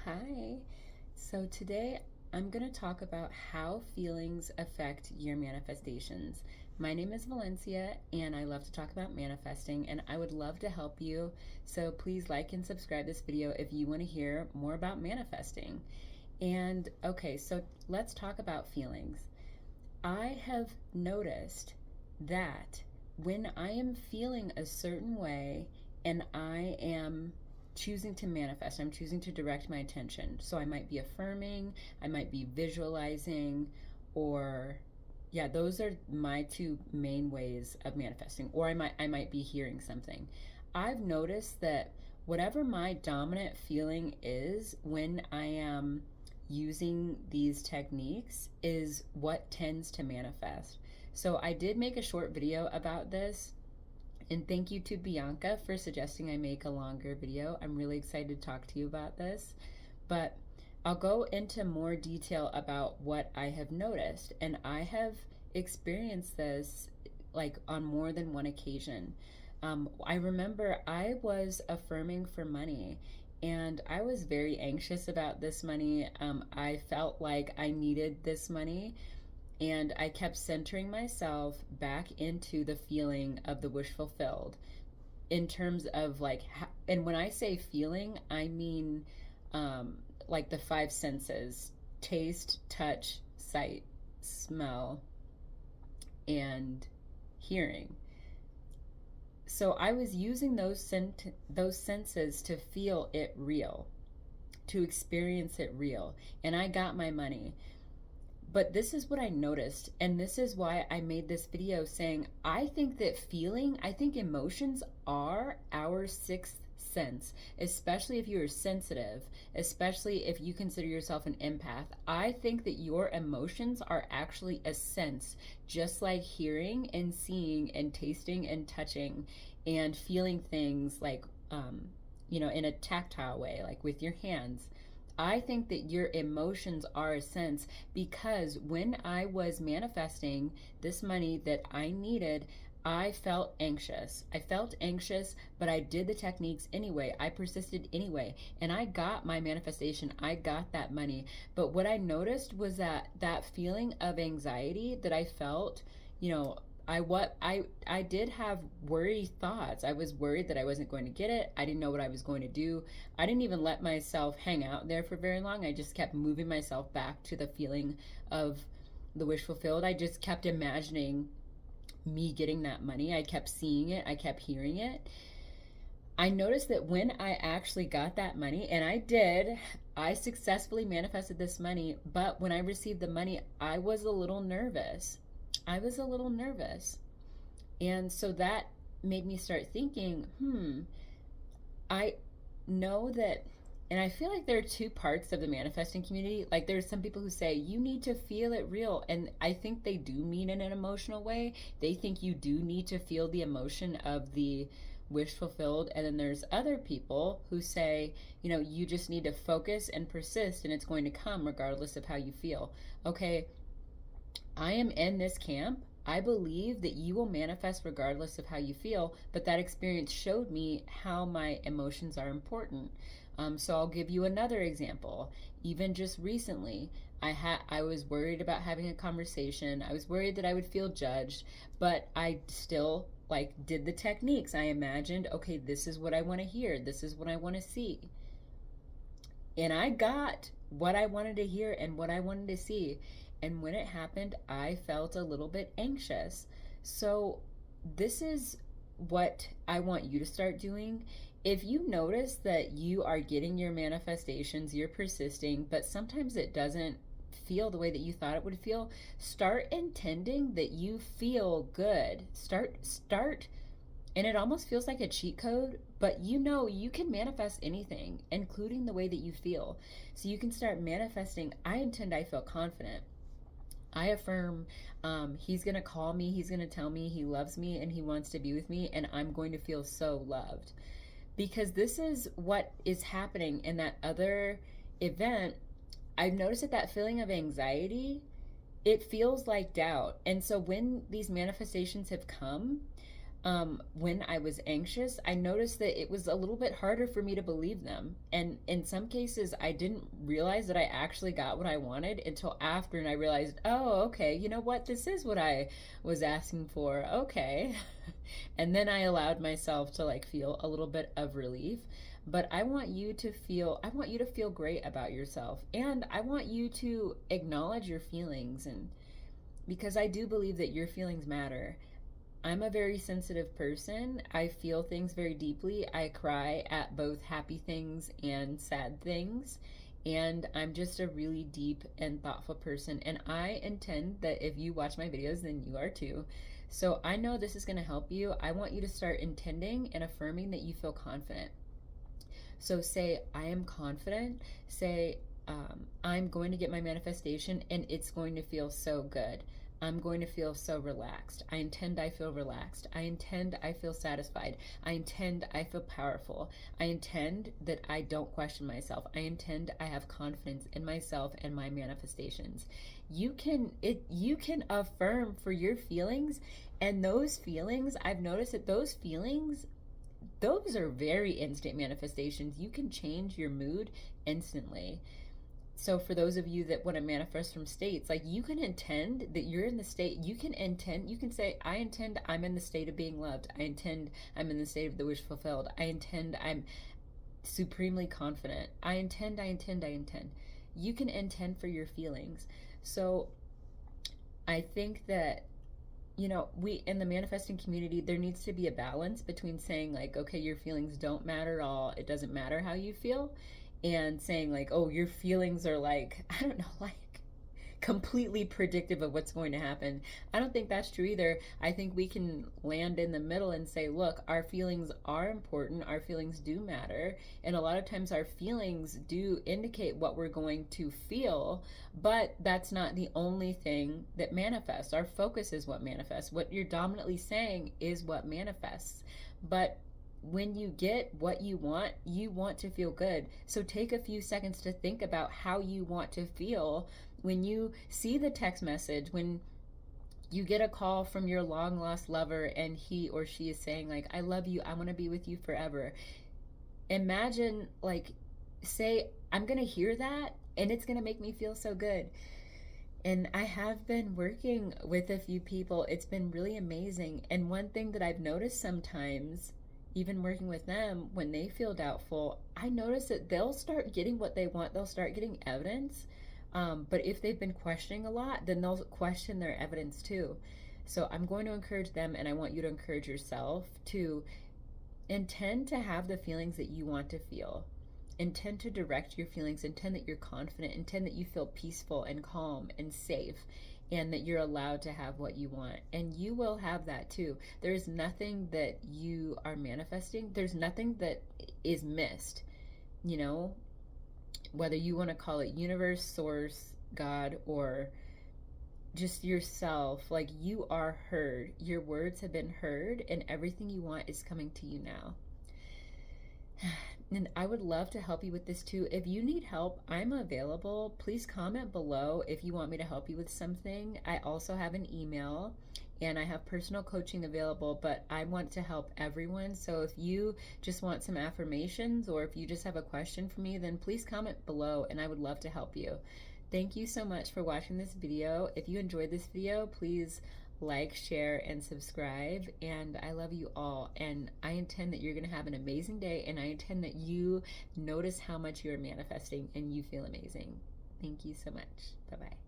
Hi. So today I'm going to talk about how feelings affect your manifestations. My name is Valencia and I love to talk about manifesting and I would love to help you. So please like and subscribe this video if you want to hear more about manifesting. And okay, so let's talk about feelings. I have noticed that when I am feeling a certain way and I am choosing to manifest, I'm choosing to direct my attention. So I might be affirming, I might be visualizing, or yeah, those are my two main ways of manifesting. Or I might be hearing something. I've noticed that whatever my dominant feeling is when I am using these techniques is what tends to manifest. So I did make a short video about this, and thank you to Bianca for suggesting I make a longer video. I'm really excited to talk to you about this, but I'll go into more detail about what I have noticed, and I have experienced this like on more than one occasion. I remember I was affirming for money and I was very anxious about this money. I felt like I needed this money, and I kept centering myself back into the feeling of the wish fulfilled in terms of like, and when I say feeling, I mean like the five senses: taste, touch, sight, smell, and hearing. So I was using those senses to feel it real, to experience it real, and I got my money. But this is what I noticed, and this is why I made this video saying I think that I think emotions are our sixth sense, especially if you are sensitive, especially if you consider yourself an empath. I think that your emotions are actually a sense, just like hearing and seeing and tasting and touching and feeling things like, in a tactile way, like with your hands. I think that your emotions are a sense, because when I was manifesting this money that I needed, I felt anxious. I felt anxious, but I did the techniques anyway. I persisted anyway, and I got my manifestation. I got that money. But what I noticed was that feeling of anxiety that I felt, you know, I did have worry thoughts. I was worried that I wasn't going to get it. I didn't know what I was going to do. I didn't even let myself hang out there for very long. I just kept moving myself back to the feeling of the wish fulfilled. I just kept imagining me getting that money. I kept seeing it. I kept hearing it. I noticed that when I actually got that money, and I successfully manifested this money, but when I received the money, I was a little nervous. I was a little nervous. And so that made me start thinking, I know that, and I feel like there are two parts of the manifesting community. Like there's some people who say you need to feel it real, and I think they do mean in an emotional way. They think you do need to feel the emotion of the wish fulfilled. And then there's other people who say, you just need to focus and persist and it's going to come regardless of how you feel. Okay, I am in this camp. I believe that you will manifest regardless of how you feel, but that experience showed me how my emotions are important. So I'll give you another example. Even just recently, I was worried about having a conversation. I was worried that I would feel judged, but I still did the techniques. I imagined, okay, this is what I want to hear. This is what I want to see. And I got what I wanted to hear and what I wanted to see. And when it happened, I felt a little bit anxious. So this is what I want you to start doing. If you notice that you are getting your manifestations, you're persisting, but sometimes it doesn't feel the way that you thought it would feel, start intending that you feel good. Start, and it almost feels like a cheat code, but you can manifest anything, including the way that you feel. So you can start manifesting, I intend I feel confident. I affirm he's going to call me, he's going to tell me he loves me and he wants to be with me, and I'm going to feel so loved. Because this is what is happening in that other event. I've noticed that feeling of anxiety, it feels like doubt. And so when these manifestations have come, when I was anxious, I noticed that it was a little bit harder for me to believe them. And in some cases, I didn't realize that I actually got what I wanted until after, and I realized, oh, okay, you know what? This is what I was asking for. Okay. And then I allowed myself to like feel a little bit of relief. But I want you to feel great about yourself. And I want you to acknowledge your feelings, and because I do believe that your feelings matter. I'm a very sensitive person. I feel things very deeply. I cry at both happy things and sad things. And I'm just a really deep and thoughtful person. And I intend that if you watch my videos, then you are too. So I know this is going to help you. I want you to start intending and affirming that you feel confident. So say, I am confident. Say, I'm going to get my manifestation and it's going to feel so good. I'm going to feel so relaxed. I intend I feel relaxed. I intend I feel satisfied. I intend I feel powerful. I intend that I don't question myself. I intend I have confidence in myself and my manifestations. You can affirm for your feelings, and those feelings, I've noticed that those are very instant manifestations. You can change your mood instantly. So for those of you that want to manifest from states, like, you can intend that you're in the state. You can say, I intend I'm in the state of being loved. I intend I'm in the state of the wish fulfilled. I intend I'm supremely confident. I intend. You can intend for your feelings. So I think that, we in the manifesting community, there needs to be a balance between saying like, okay, your feelings don't matter at all. It doesn't matter how you feel. And saying like, oh, your feelings are like, I don't know, like completely predictive of what's going to happen. I don't think that's true either. I think we can land in the middle and say, look, our feelings are important. Our feelings do matter. And a lot of times our feelings do indicate what we're going to feel, but that's not the only thing that manifests. Our focus is what manifests. What you're dominantly saying is what manifests. But when you get what you want to feel good. So take a few seconds to think about how you want to feel when you see the text message, when you get a call from your long lost lover and he or she is saying like, I love you, I want to be with you forever. Imagine, like, say, I'm going to hear that and it's going to make me feel so good. And I have been working with a few people. It's been really amazing. And one thing that I've noticed sometimes, even working with them, when they feel doubtful, I notice that they'll start getting what they want. They'll start getting evidence. But if they've been questioning a lot, then they'll question their evidence too. So I'm going to encourage them, and I want you to encourage yourself to intend to have the feelings that you want to feel. Intend to direct your feelings. Intend that you're confident. Intend that you feel peaceful and calm and safe, and that you're allowed to have what you want. And you will have that too. There's nothing that you are manifesting. There's nothing that is missed. Whether you want to call it universe, source, God, or just yourself, like, you are heard. Your words have been heard, and everything you want is coming to you now. And I would love to help you with this too. If you need help, I'm available. Please comment below if you want me to help you with something. I also have an email and I have personal coaching available, but I want to help everyone. So if you just want some affirmations, or if you just have a question for me, then please comment below and I would love to help you. Thank you so much for watching this video. If you enjoyed this video, please like, share, and subscribe. And I love you all. And I intend that you're going to have an amazing day. And I intend that you notice how much you're manifesting and you feel amazing. Thank you so much. Bye-bye.